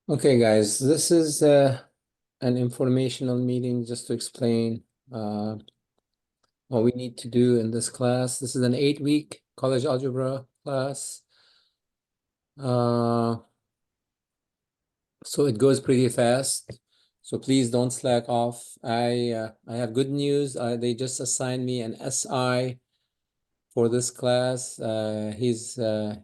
Okay, guys, this is an informational meeting just to explain what we need to do in this class. This is an 8-week college algebra class. So it goes pretty fast. So please don't slack off. I have good news. They just assigned me an SI for this class. He's gonna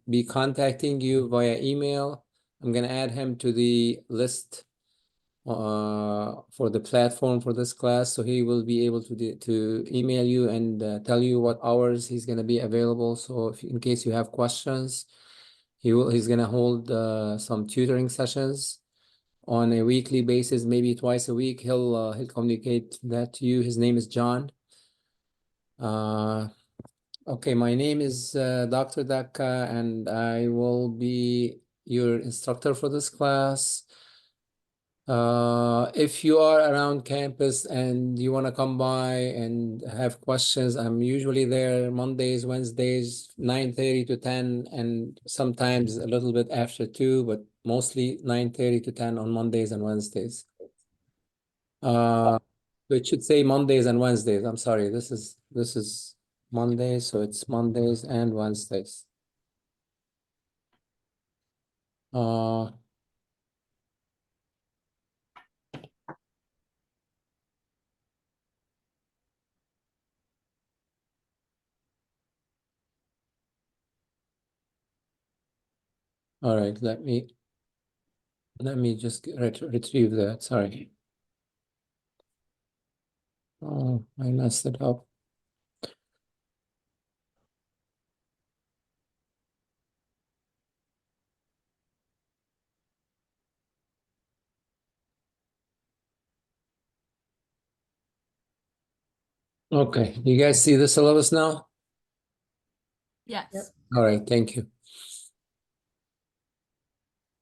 be contacting you via email. I'm gonna add him to the list for the platform for this class, so he will be able to email you and tell you what hours he's going to be available. So if in case you have questions, he's going to hold some tutoring sessions on a weekly basis, maybe twice a week. He'll communicate that to you. His name is John. Okay, my name is Dr. Daka, and I will be your instructor for this class. If you are around campus and you want to come by and have questions, I'm usually there Mondays, Wednesdays, 9:30 to 10, and sometimes a little bit after 2, but mostly 9:30 to 10 on Mondays and Wednesdays. It should say Mondays and Wednesdays. I'm sorry, this is Mondays, so it's Mondays and Wednesdays. Uh, all right, let me just retrieve that. Sorry. Oh, I messed it up. Okay, you guys see the syllabus now? Yes. All right, thank you.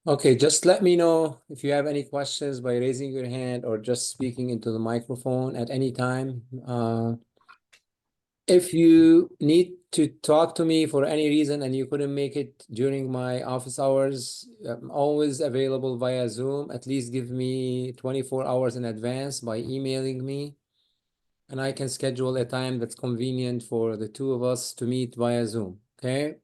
Okay, just let me know if you have any questions by raising your hand or just speaking into the microphone at any time. If you need to talk to me for any reason and you couldn't make it during my office hours, I'm always available via Zoom. At least give me 24 hours in advance by emailing me, and I can schedule a time that's convenient for the two of us to meet via Zoom, okay?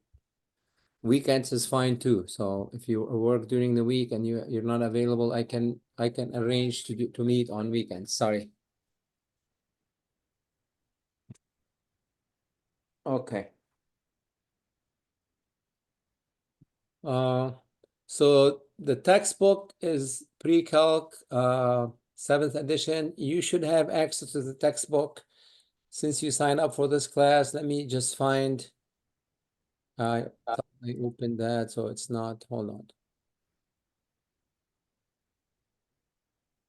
Weekends is fine too. So if you work during the week and you're not available, I can arrange to meet on weekends. Sorry. Okay. Uh, so the textbook is pre-calc 7th edition. You should have access to the textbook since you signed up for this class. Let me just find. I opened that, so it's not. Hold on.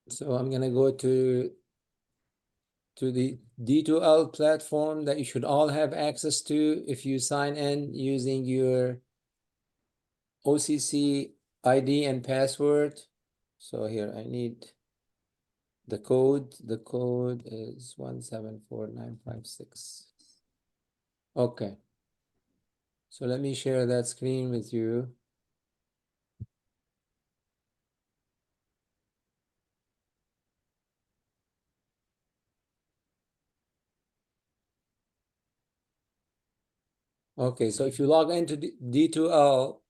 So I'm gonna go to the D2L platform that you should all have access to if you sign in using your OCC ID and password. So here I need the code. The code is 174,956. Okay. So let me share that screen with you. Okay, so if you log into D2L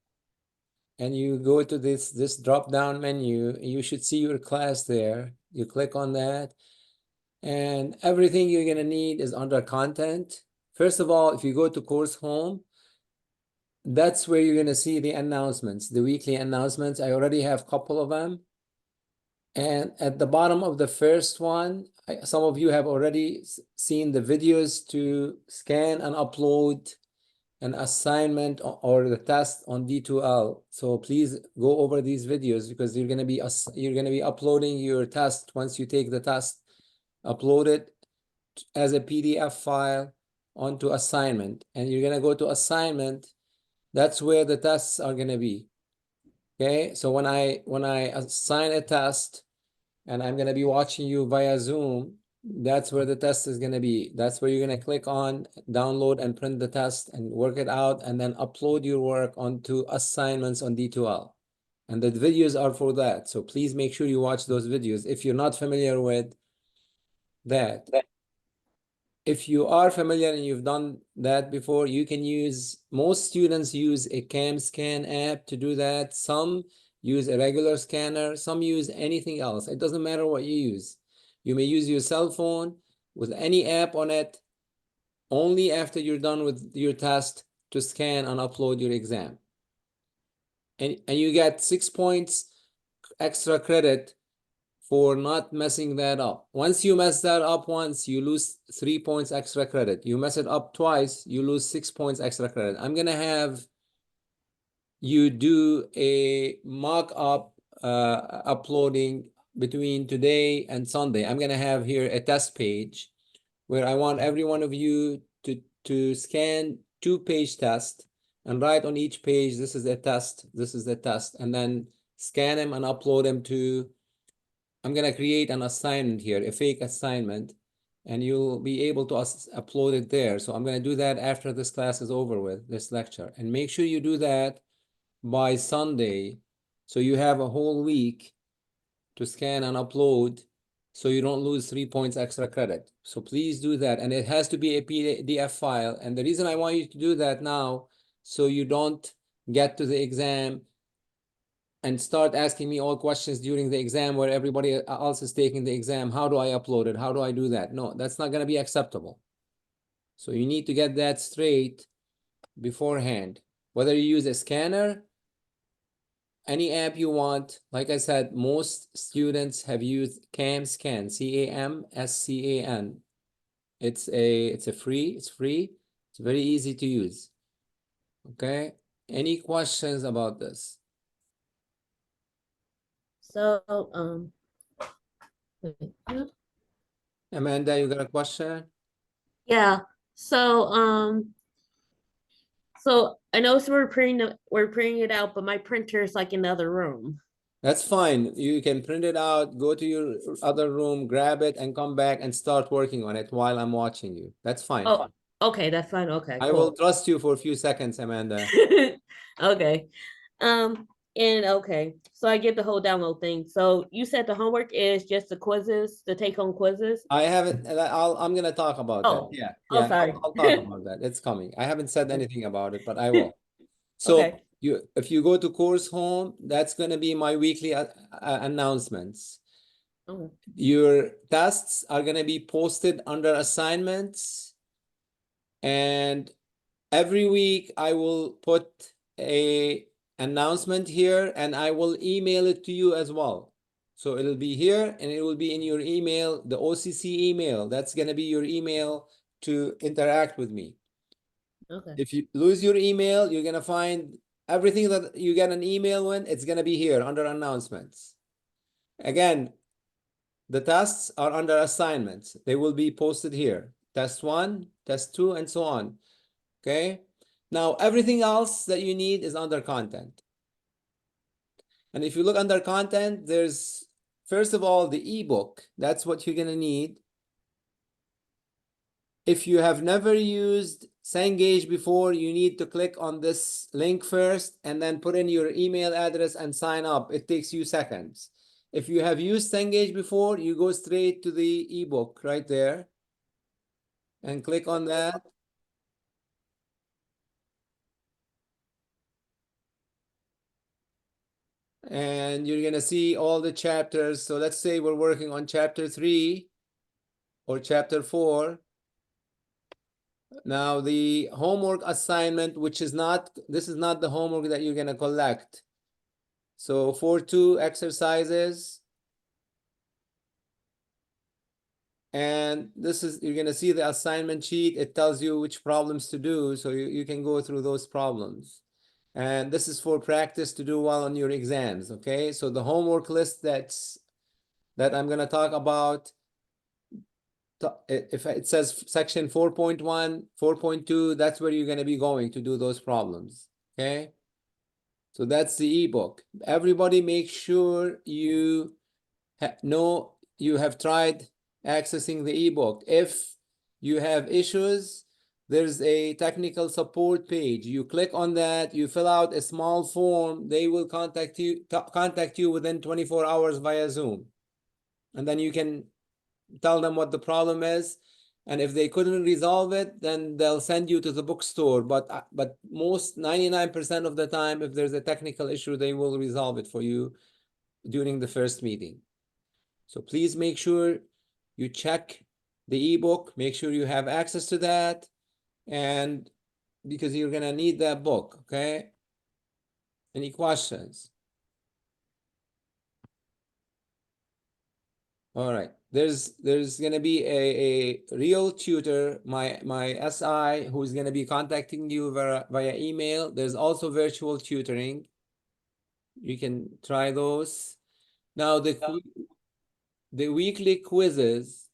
and you go to this drop down menu, you should see your class there. You click on that, and everything you're gonna need is under content. First of all, if you go to course home, that's where you're gonna see the announcements, the weekly announcements. I already have a couple of them. And at the bottom of the first one, some of you have already seen the videos to scan and upload an assignment or the test on D2L. So please go over these videos because you're gonna be uploading your test once you take the test. Upload it as a PDF file onto assignment, and you're gonna go to assignment. That's where the tests are gonna be. Okay, so when I assign a test and I'm gonna be watching you via Zoom, that's where the test is gonna be. That's where you're gonna click on download and print the test and work it out, and then upload your work onto assignments on D2L. And the videos are for that. So please make sure you watch those videos if you're not familiar with that. If you are familiar and you've done that before, you can use, most students use a CamScan app to do that. Some use a regular scanner, some use anything else. It doesn't matter what you use. You may use your cell phone with any app on it, only after you're done with your test to scan and upload your exam. And you get 6 points extra credit for not messing that up. Once you mess that up once, you lose 3 points extra credit. You mess it up twice, you lose 6 points extra credit. I'm gonna have you do a mock-up uploading between today and Sunday. I'm gonna have here a test page where I want every one of you to scan 2-page test and write on each page, this is a test, this is a test, and then scan them and upload them to, I'm gonna create an assignment here, a fake assignment, and you'll be able to upload it there. So I'm gonna do that after this class is over with, this lecture. And make sure you do that by Sunday, so you have a whole week to scan and upload, so you don't lose 3 points extra credit. So please do that. And it has to be a PDF file. And the reason I want you to do that now, so you don't get to the exam and start asking me all questions during the exam where everybody else is taking the exam. How do I upload it? How do I do that? No, that's not going to be acceptable. So you need to get that straight beforehand. Whether you use a scanner, any app you want. Like I said, most students have used CamScan, CAMSCAN. It's free. It's very easy to use. Okay. Any questions about this? So, Amanda, you got a question? yeah. So I know we're printing it out, but my printer is like in the other room. That's fine. You can print it out, go to your other room, grab it, and come back and start working on it while I'm watching you. That's fine. Oh, okay, that's fine. Okay, I will cool. trust you for a few seconds, Amanda. Okay. And okay, so I get the whole download thing. So you said the homework is just the quizzes, the take-home quizzes. I haven't, I'm gonna talk about that. Oh, Yeah, oh, yeah, sorry. I'll talk about that. It's coming. I haven't said anything about it, but I will. So Okay. if you go to course home, that's gonna be my weekly announcements. Okay. Your tests are gonna be posted under assignments, and every week I will put a announcement here and I will email it to you as well. So it'll be here and it will be in your email, the OCC email. That's gonna be your email to interact with me. Okay. If you lose your email, you're gonna find everything that you get an email when, it's gonna be here under announcements. Again, the tests are under assignments. They will be posted here. Test 1, test 2, and so on. Okay. Now, everything else that you need is under content. And if you look under content, there's, first of all, the ebook. That's what you're going to need. If you have never used Cengage before, you need to click on this link first and then put in your email address and sign up. It takes you seconds. If you have used Cengage before, you go straight to the ebook right there and click on that. And you're going to see all the chapters. So let's say we're working on chapter 3 or chapter 4. Now the homework assignment, which is not, this is not the homework that you're going to collect. So for 2 exercises, and this is, you're going to see the assignment sheet. It tells you which problems to do. So you can go through those problems. And this is for practice to do well on your exams. Okay. So the homework list that I'm going to talk about, if it says section 4.1, 4.2, that's where you're going to be going to do those problems. Okay. So that's the ebook. Everybody make sure you know you have tried accessing the ebook. If you have issues, there's a technical support page. You click on that, you fill out a small form. They will contact you within 24 hours via Zoom. And then you can tell them what the problem is. And if they couldn't resolve it, then they'll send you to the bookstore. But most 99% of the time, if there's a technical issue, they will resolve it for you during the first meeting. So please make sure you check the ebook, make sure you have access to that, and because you're gonna need that book, okay? Any questions? All right. There's gonna be a real tutor, my SI, who's gonna be contacting you via email. There's also virtual tutoring. You can try those. Now the weekly quizzes.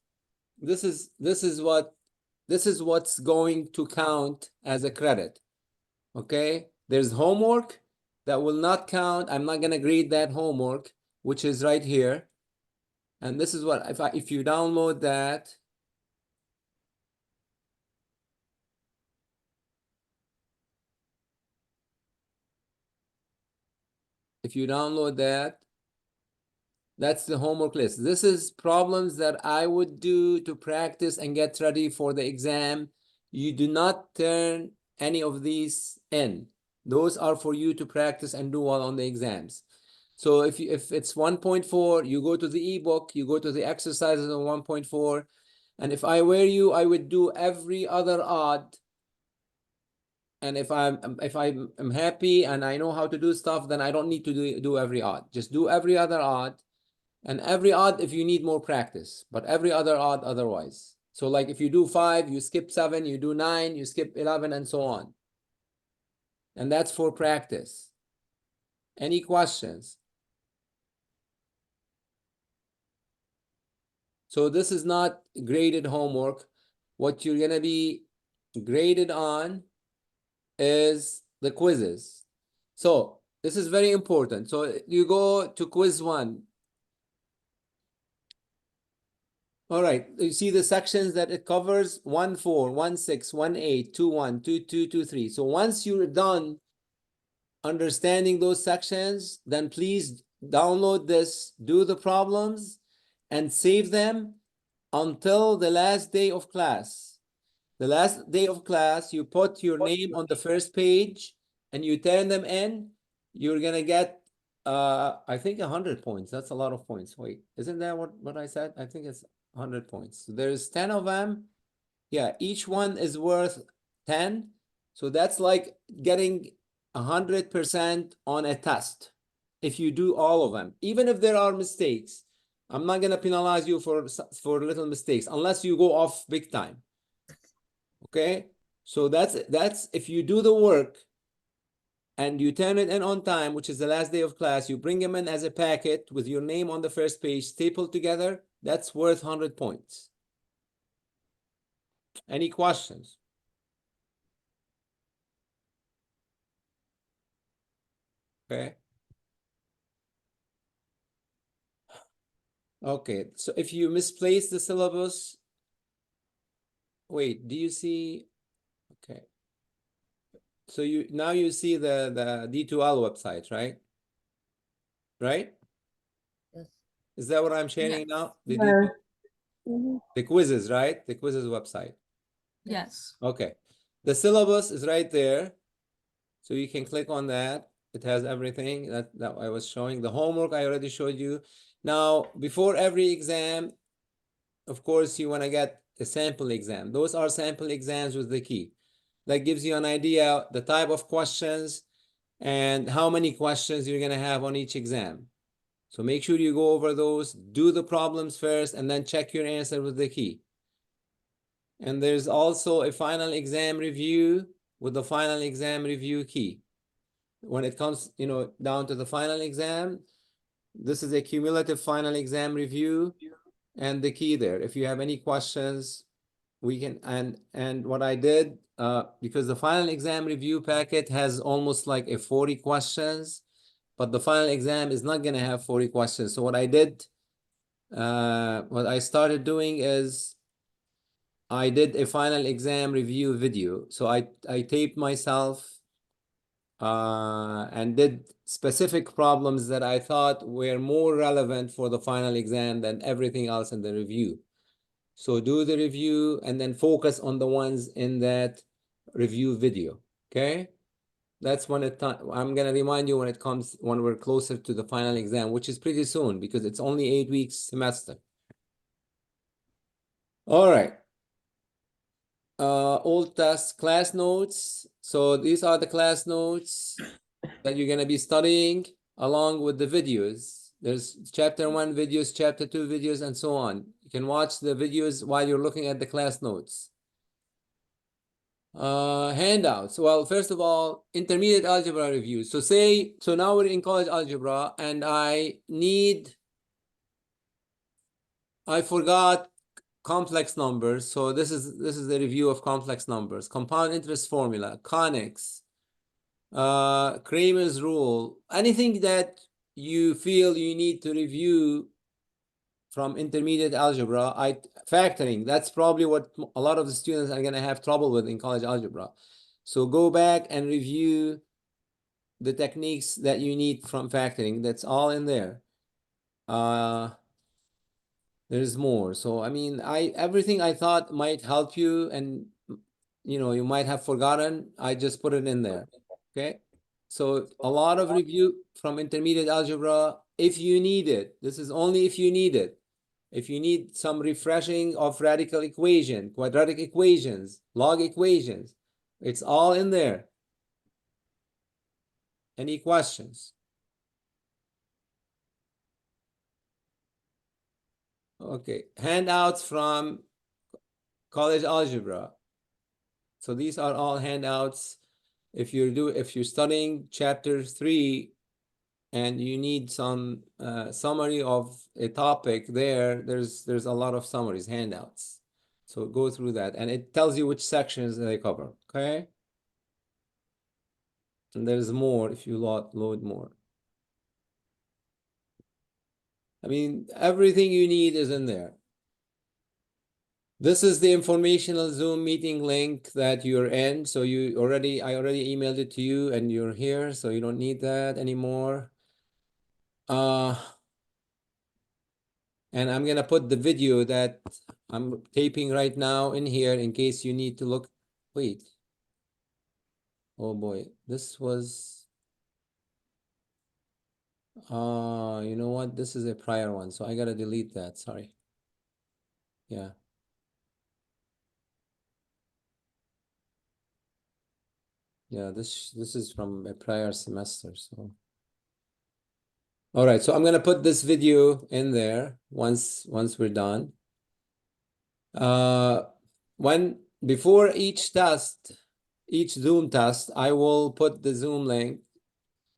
This is what's going to count as a credit. Okay. There's homework that will not count. I'm not gonna grade that homework, which is right here. And this is what if you download that. If you download that, that's the homework list. This is problems that I would do to practice and get ready for the exam. You do not turn any of these in. Those are for you to practice and do well on the exams. So if it's 1.4, you go to the ebook, you go to the exercises on 1.4. And if I were you, I would do every other odd. And if I'm happy and I know how to do stuff, then I don't need to do every odd. Just do every other odd. And every odd if you need more practice, but every other odd otherwise. So like if you do 5, you skip 7, you do 9, you skip 11, and so on. And that's for practice. Any questions? So this is not graded homework. What you're gonna be graded on is the quizzes. So this is very important. So you go to quiz 1. All right, you see the sections that it covers: 1, 4, 1, 6, 1, 8, 2, 1, 2, 2, 2, 3. So once you're done understanding those sections, then please download this, do the problems, and save them until the last day of class. The last day of class, you put your name on the first page and you turn them in. You're gonna get I think 100 points. That's a lot of points. Wait, isn't that what I said? I think it's 100 points. So there's 10 of them. Yeah, each one is worth 10. So that's like getting 100% on a test if you do all of them. Even if there are mistakes, I'm not gonna penalize you for little mistakes unless you go off big time. Okay, so that's if you do the work and you turn it in on time, which is the last day of class, you bring them in as a packet with your name on the first page, stapled together, that's worth 100 points. Any questions? Okay. Okay, so if you misplace the syllabus, wait, do you see? Okay. So now you see the D2L website, right? Right? Yes. Is that what I'm sharing Yes. now? Mhm. The quizzes, right? The quizzes website. Yes. Okay. The syllabus is right there. So you can click on that. It has everything that I was showing. The homework I already showed you. Now, before every exam, of course, you want to get a sample exam. Those are sample exams with the key. That gives you an idea the type of questions and how many questions you're going to have on each exam. So make sure you go over those, do the problems first, and then check your answer with the key. And there's also a final exam review with the final exam review key. When it comes, down to the final exam, this is a cumulative final exam review and the key there. If you have any questions, we can, and what I did, because the final exam review packet has almost like a 40 questions, but the final exam is not gonna have 40 questions. So what I did, what I started doing is I did a final exam review video. So I taped myself and did specific problems that I thought were more relevant for the final exam than everything else in the review. So do the review and then focus on the ones in that review video. Okay? That's when I'm gonna remind you when we're closer to the final exam, which is pretty soon because it's only 8 weeks semester. All right. Old test class notes. So these are the class notes that you're gonna be studying along with the videos. There's chapter 1 videos, chapter 2 videos, and so on. You can watch the videos while you're looking at the class notes. Handouts. Well, first of all, intermediate algebra review. So now we're in college algebra and I forgot complex numbers. So this is the review of complex numbers, compound interest formula, conics, Kramer's rule, anything that you feel you need to review from intermediate algebra. Factoring, that's probably what a lot of the students are going to have trouble with in college algebra. So go back and review the techniques that you need from factoring. That's all in there. There's more. So I mean, everything I thought might help you and you might have forgotten, I just put it in there. Okay. So a lot of review from intermediate algebra if you need it. This is only if you need it. If you need some refreshing of radical equation, quadratic equations, log equations, it's all in there. Any questions? Okay, handouts from college algebra. So these are all handouts. If you're studying chapter 3 and you need some summary of a topic there's a lot of summaries, handouts. So go through that and it tells you which sections they cover, okay? And there's more if you load more. I mean, everything you need is in there. This is the informational Zoom meeting link that you're in. So I already emailed it to you and you're here, so you don't need that anymore. And I'm gonna put the video that I'm taping right now in here in case you need to look. Wait. Oh boy, this was, you know what? This is a prior one, so I gotta delete that, sorry. Yeah. Yeah, this is from a prior semester, so. All right, so I'm gonna put this video in there once we're done. When before each test, each Zoom test, I will put the Zoom link.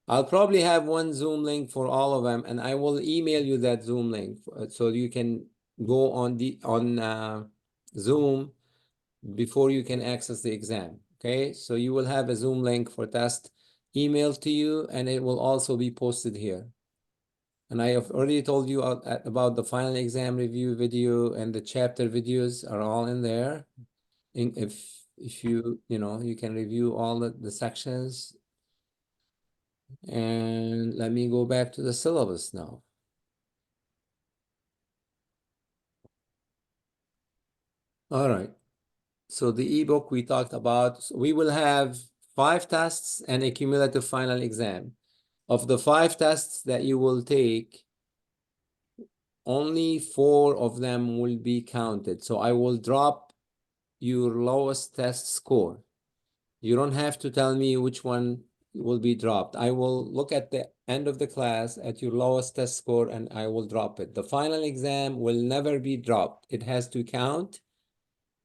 I'll probably have one Zoom link for all of them, and I will email you that Zoom link so you can go on Zoom before you can access the exam. Okay, so you will have a Zoom link for test emailed to you, and it will also be posted here. And I have already told you about the final exam review video, and the chapter videos are all in there. If you can review all the sections. And let me go back to the syllabus now. All right. So the ebook we talked about, so we will have 5 tests and a cumulative final exam. Of the 5 tests that you will take, only 4 of them will be counted. So I will drop your lowest test score. You don't have to tell me which one will be dropped. I will look at the end of the class at your lowest test score and I will drop it. The final exam will never be dropped. It has to count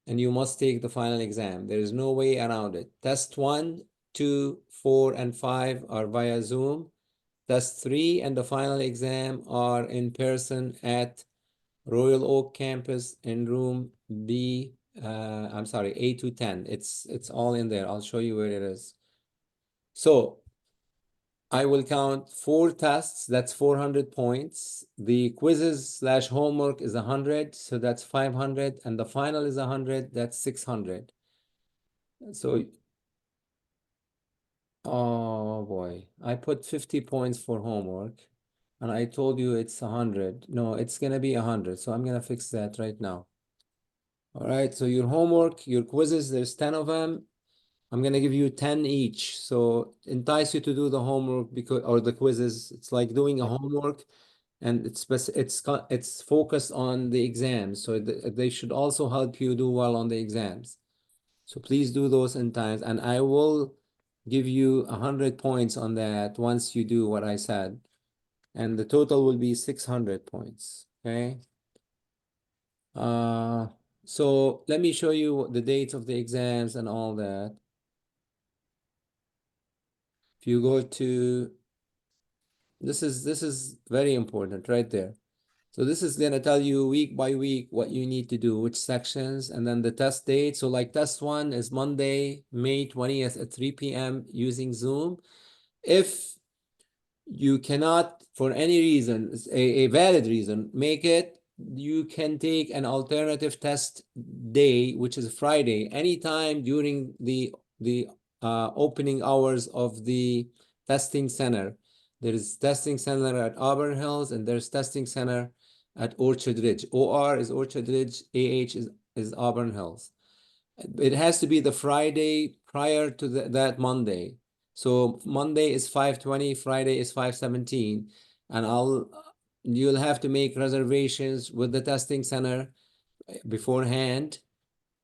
and you must take the final exam. There is no way around it. Test 1, 2, 4, and 5 are via Zoom. Test 3 and the final exam are in person at Royal Oak campus in room B. I'm sorry, A210. It's all in there. I'll show you where it is. So I will count 4 tests, that's 400 points. The quizzes slash homework is 100, so that's 500, and the final is 100, that's 600. So, oh boy, I put 50 points for homework, and I told you it's 100. No, it's gonna be 100, so I'm gonna fix that right now. All right, so your homework, your quizzes, there's 10 of them. I'm gonna give you 10 each. So entice you to do the homework because or the quizzes. It's like doing a homework and it's focused on the exams. So they should also help you do well on the exams. So please do those in times, and I will give you 100 points on that once you do what I said. And the total will be 600 points. Okay. Uh, so let me show you the dates of the exams and all that. If you go to this is very important right there. So this is going to tell you week by week what you need to do, which sections, and then the test date. So like test 1 is Monday, May 20th at 3 p.m. using Zoom. If you cannot, for any reason, a valid reason, make it, you can take an alternative test day, which is Friday, anytime during the opening hours of the testing center. There is testing center at Auburn Hills, and there's testing center at Orchard Ridge. OR is Orchard Ridge, AH is Auburn Hills. It has to be the Friday prior to that Monday. So Monday is 5:20, Friday is 5:17, and you'll have to make reservations with the testing center beforehand,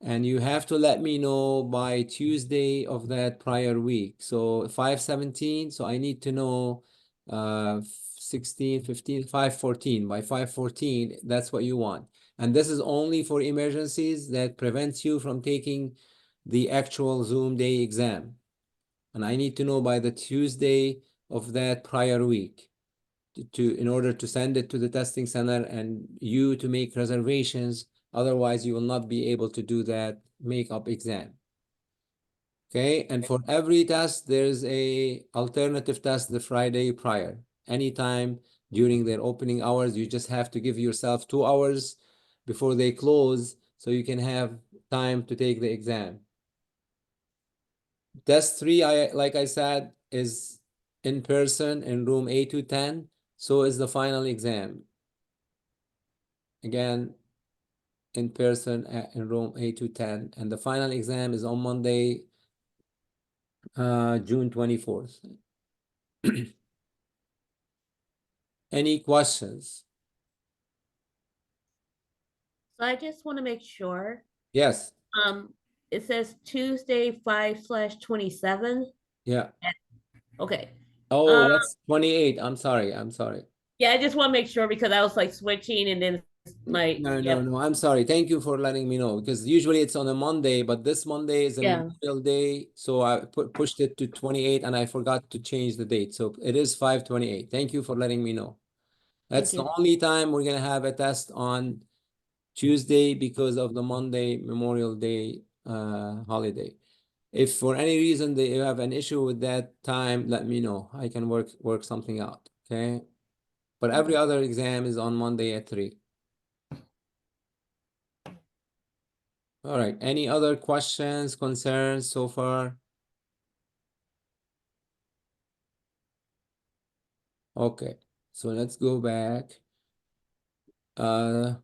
and you have to let me know by Tuesday of that prior week. So 5:17, so I need to know 16, 15, 5:14. By 5:14, that's what you want. And this is only for emergencies that prevents you from taking the actual Zoom day exam. And I need to know by the Tuesday of that prior week in order to send it to the testing center and you to make reservations. Otherwise, you will not be able to do that makeup exam. Okay, and for every test, there's a alternative test the Friday prior. Anytime during their opening hours, you just have to give yourself 2 hours before they close so you can have time to take the exam. Test 3, like I said, is in person in room A210. So is the final exam. Again, in person in room A210. And the final exam is on Monday, June 24th. Any questions? So I just want to make sure. Yes. It says Tuesday 5/27. Yeah. Okay. Oh, Um, that's 28. I'm sorry. I'm sorry. yeah, I just want to make sure because I was like switching and then like, No, no, yep, no. I'm sorry. Thank you for letting me know because usually it's on a Monday, but this Monday is a yeah. Memorial Day, so I pushed it to 28 and I forgot to change the date. So it is 5/28. Thank you for letting me know. That's Thank the you. only time we're gonna have a test on Tuesday because of the Monday Memorial Day holiday. If for any reason you have an issue with that time, let me know. I can work something out. Okay. But every other exam is on Monday at 3. All right. Any other questions, concerns so far? Okay. So let's go back. Uh,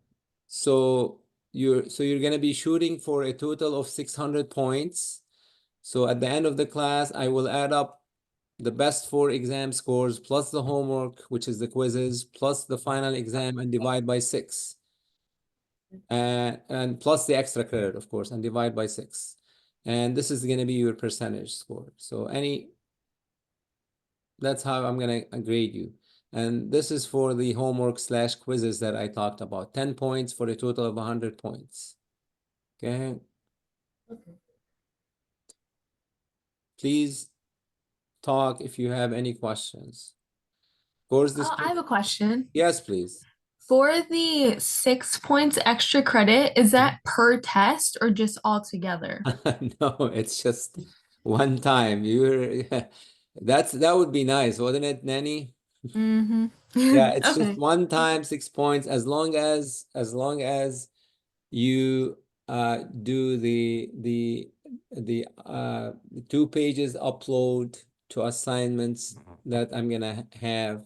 so you're gonna be shooting for a total of 600 points. So at the end of the class, I will add up the best 4 exam scores plus the homework, which is the quizzes, plus the final exam and divide by 6. And plus the extra credit, of course, and divide by 6. And this is going to be your percentage score. So that's how I'm going to grade you. And this is for the homework slash quizzes that I talked about. 10 points for a total of 100 points. Okay. Okay. Please talk if you have any questions. Course Oh, I description. have a question. Yes, please. For the 6 points extra credit, is that per test or just all together? No, it's just one time. That would be nice, wouldn't it, Nanny? Mm-hmm. Yeah, it's just Okay. one time 6 points as long as you do the 2 pages upload to assignments that I'm gonna have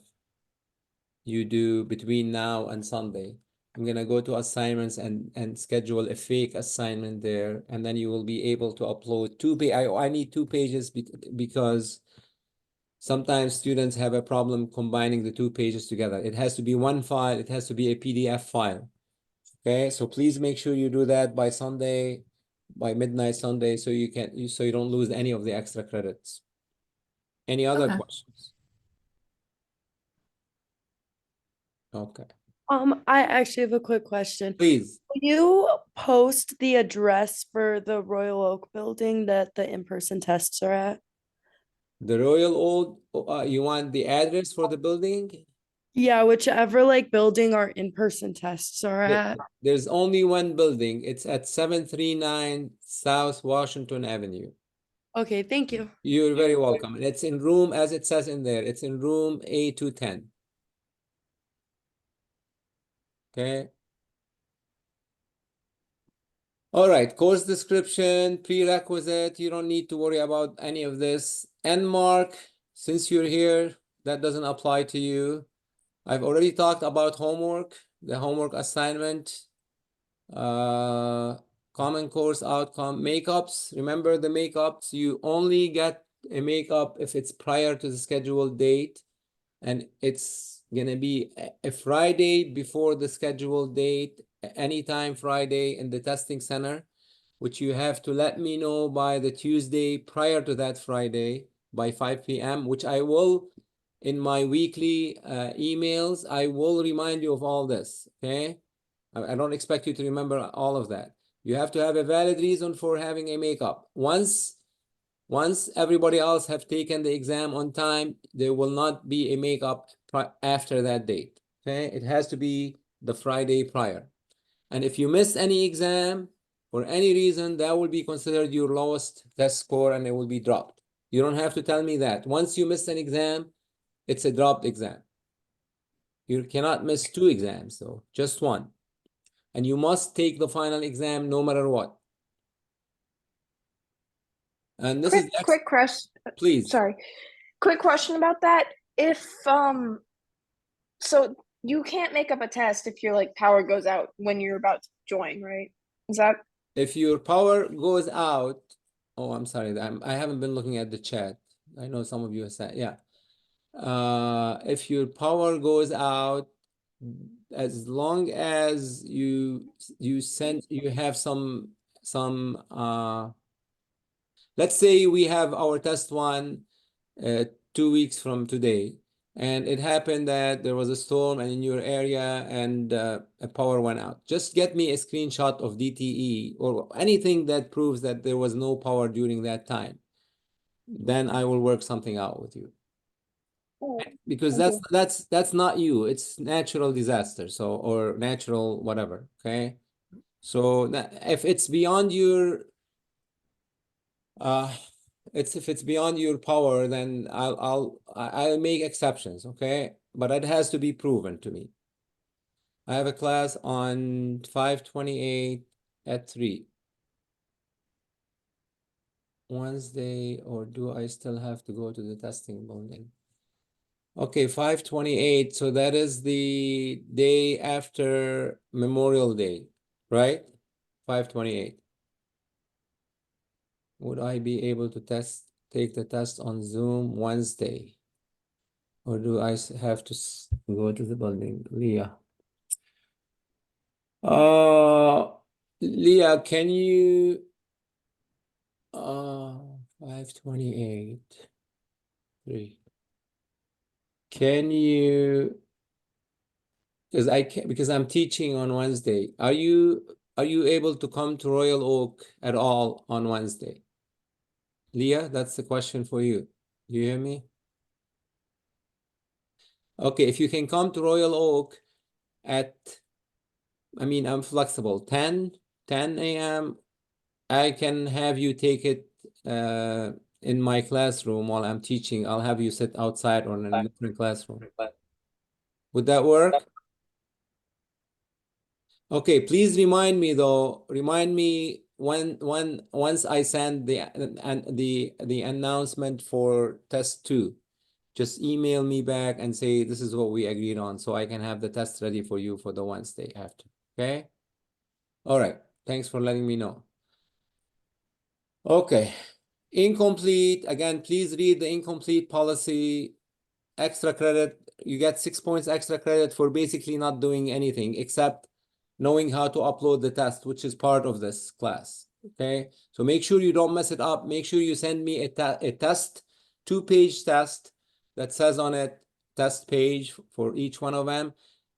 you do between now and Sunday. I'm gonna go to assignments and schedule a fake assignment there, and then you will be able to upload I need 2 pages because sometimes students have a problem combining the 2 pages together. It has to be one file, it has to be a PDF file. Okay, so please make sure you do that by Sunday, by midnight Sunday, so you don't lose any of the extra credits. Any other Okay. questions? Okay, I actually have a quick question. please. Will you post the address for the Royal Oak building that the in-person tests are at? The Royal Old, you want the address for the building? Yeah, whichever like building our in-person tests are There- at. There's only one building. It's at 739 South Washington Avenue. Okay, thank you. You're very welcome. And it's in room, as it says in there, it's in room A210. Okay. All right, course description, prerequisite, you don't need to worry about any of this. And Mark, since you're here, that doesn't apply to you. I've already talked about homework, the homework assignment, common course outcome, makeups. Remember the makeups, you only get a makeup if it's prior to the scheduled date, and it's gonna be a Friday before the scheduled date, anytime Friday in the testing center, which you have to let me know by the Tuesday prior to that Friday by 5 p.m., which I will, in my weekly emails, I will remind you of all this, okay? I don't expect you to remember all of that. You have to have a valid reason for having a makeup. Once everybody else have taken the exam on time, there will not be a makeup after that date. Okay, it has to be the Friday prior. And if you miss any exam for any reason, that will be considered your lowest test score and it will be dropped. You don't have to tell me that. Once you miss an exam, it's a dropped exam. You cannot miss 2 exams though, just one. And you must take the final exam no matter what. And this is Quick question. please. Sorry. Quick question about that. If so you can't make up a test if your like power goes out when you're about to join, right? Is that If your power goes out, oh, I'm sorry, I haven't been looking at the chat. I know some of you have said, yeah. If your power goes out, as long as you have some let's say we have our test one 2 weeks from today, and it happened that there was a storm and in your area and a power went out. Just get me a screenshot of DTE or anything that proves that there was no power during that time. Then I will work something out with you. Because Thank that's not you. It's natural disaster, so or natural whatever. Okay. So if it's beyond your if it's beyond your power, then I'll make exceptions, okay? But it has to be proven to me. I have a class on 5/28 at 3 Wednesday, or do I still have to go to the testing building? Okay, 5/28, so that is the day after Memorial Day, right? 5/28. Would I be able to take the test on Zoom Wednesday? Or do I have to go to the building? Leah. Leah, can you 5/28 3. Can you, because I can, because I'm teaching on Wednesday. Are you able to come to Royal Oak at all on Wednesday? Leah, that's the question for you. Do you hear me? Okay, if you can come to Royal Oak at, I mean, I'm flexible, 10 a.m. I can have you take it in my classroom while I'm teaching. I'll have you sit outside or in a different classroom. Would that work? Okay, please remind me though, remind me once I send the announcement for test 2, just email me back and say this is what we agreed on so I can have the test ready for you for the Wednesday after. Okay? All right. Thanks for letting me know. Okay. Incomplete. Again, please read the incomplete policy. Extra credit. You get 6 points extra credit for basically not doing anything except knowing how to upload the test, which is part of this class. Okay. So make sure you don't mess it up. Make sure you send me a test, 2-page test that says on it test page for each one of them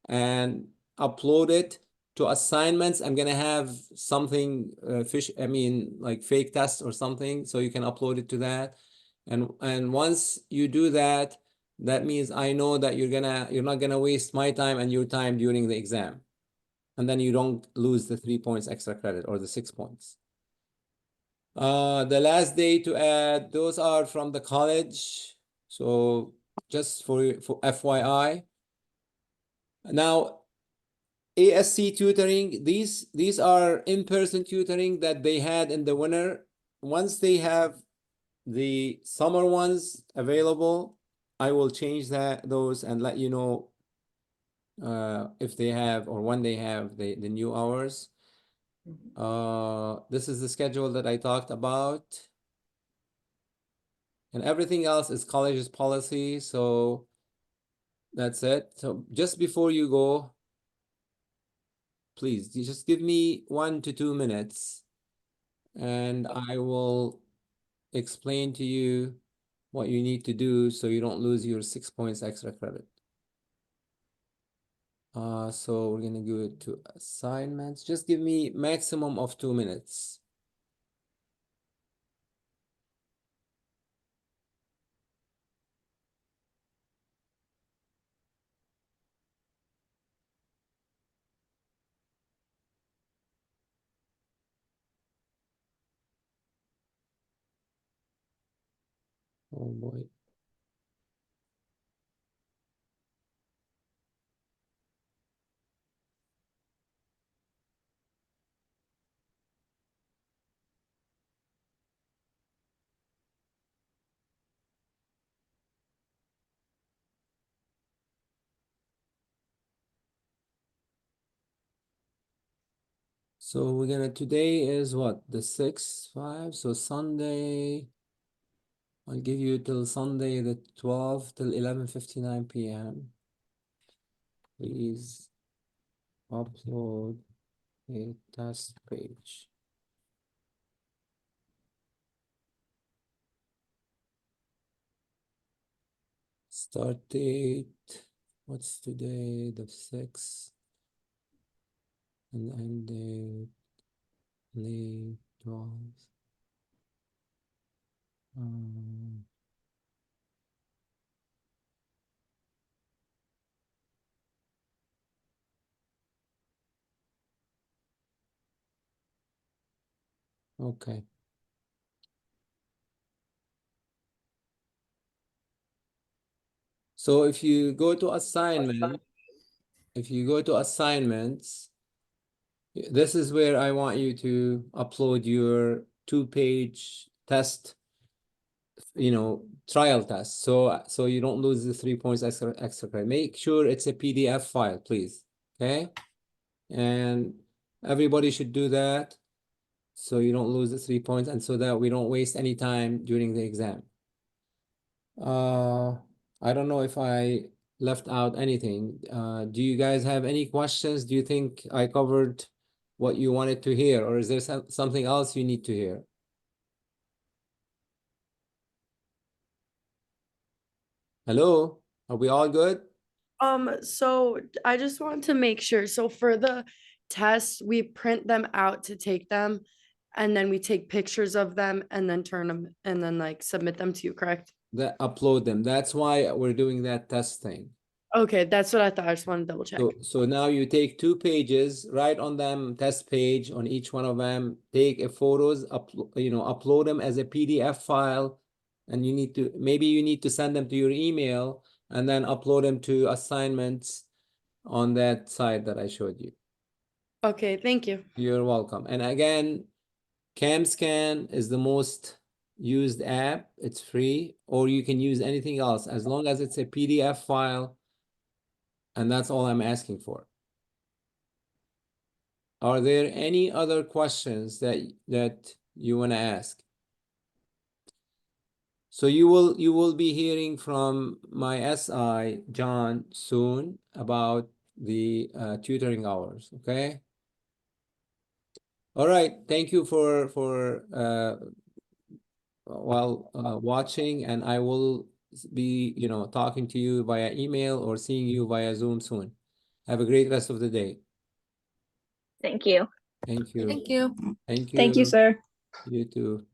and upload it to assignments. I'm gonna have something like fake test or something, so you can upload it to that. And once you do that, that means I know that you're not gonna waste my time and your time during the exam. And then you don't lose the 3 points extra credit or the 6 points. The last day to add, those are from the college. So just for FYI. Now, ASC tutoring, these are in-person tutoring that they had in the winter. Once they have the summer ones available, I will change those and let you know if they have or when they have the new hours. This is the schedule that I talked about. And everything else is college's policy, so that's it. So just before you go, please, you just give me 1 to 2 minutes and I will explain to you what you need to do so you don't lose your 6 points extra credit. So we're gonna go to assignments. Just give me maximum of 2 minutes. Oh boy. So we're gonna, today is what? The 6th, 5, so Sunday. I'll give you till Sunday the 12th till 11:59 p.m. Please upload a test page. Start date, what's today? The 6th. And end date, late 12th. Okay. So if you go to assignment, if you go to assignments, this is where I want you to upload your 2-page test, trial test. So you don't lose the 3 points extra credit. Make sure it's a PDF file, please. Okay. And everybody should do that so you don't lose the 3 points and so that we don't waste any time during the exam. I don't know if I left out anything. Do you guys have any questions? Do you think I covered what you wanted to hear, or is there something else you need to hear? Hello, are we all good? So I just want to make sure. So for the tests, we print them out to take them, and then we take pictures of them and then turn them and then like submit them to you, correct? Upload them. That's why we're doing that test thing. Okay, that's what I thought. I just want to double check. So now you take 2 pages, write on them test page on each one of them, take a photos, upload them as a PDF file, and you need to, maybe you need to send them to your email and then upload them to assignments on that site that I showed you. Okay, thank you. You're welcome. And again, CamScan is the most used app. It's free, or you can use anything else as long as it's a PDF file. And that's all I'm asking for. Are there any other questions that you want to ask? So you will be hearing from my SI, John, soon about the tutoring hours, okay? All right, thank you for watching, and I will be, talking to you via email or seeing you via Zoom soon. Have a great rest of the day. Thank you. Thank you. Thank you. Thank you. Thank you, sir. You too.